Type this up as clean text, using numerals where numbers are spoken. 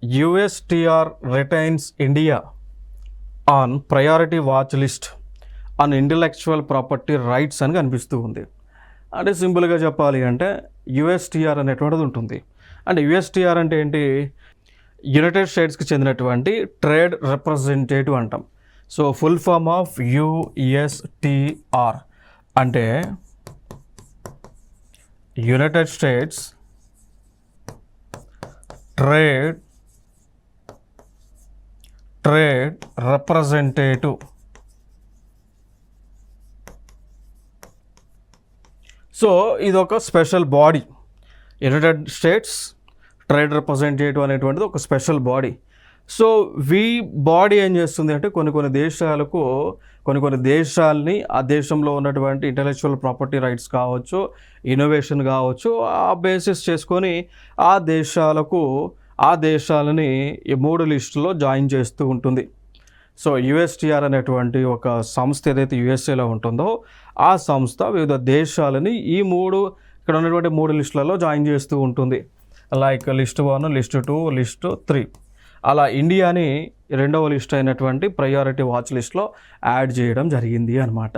USTR retains India on priority watch list on intellectual property rights అని కనిపిస్తూ ఉంది. అంటే సింపుల్గా చెప్పాలి అంటే USTR అనేటువంటిది ఉంటుంది. అంటే USTR అంటే ఏంటి? యునైటెడ్ స్టేట్స్కి చెందినటువంటి ట్రేడ్ రిప్రజెంటేటివ్ అంటాం. So full form of USTR అంటే united states trade representative. So ఇది ఒక special body. United states trade representative అనేటువంటిది ఒక స్పెషల్ బాడీ. సో బాడీ ఏం చేస్తుంది అంటే కొన్ని దేశాలకు కొన్ని దేశాలని ఆ దేశంలో ఉన్నటువంటి ఇంటలెక్చువల్ ప్రాపర్టీ రైట్స్ కావచ్చు, ఇన్నోవేషన్ కావచ్చు, ఆ బేసిస్ చేసుకొని ఆ దేశాలని ఈ 3 లిస్టులో జాయిన్ చేస్తూ ఉంటుంది. సో USTR అనేటువంటి ఒక సంస్థ ఏదైతే యుఎస్ఏలో ఉంటుందో ఆ సంస్థ వివిధ దేశాలని ఇక్కడ ఉన్నటువంటి 3 లిస్టులలో జాయిన్ చేస్తూ ఉంటుంది. Like list 1, list 2, list 3. అలా ఇండియాని 2వ లిస్ట్ అయినటువంటి ప్రయారిటీ వాచ్ లిస్ట్లో యాడ్ చేయడం జరిగింది అన్నమాట.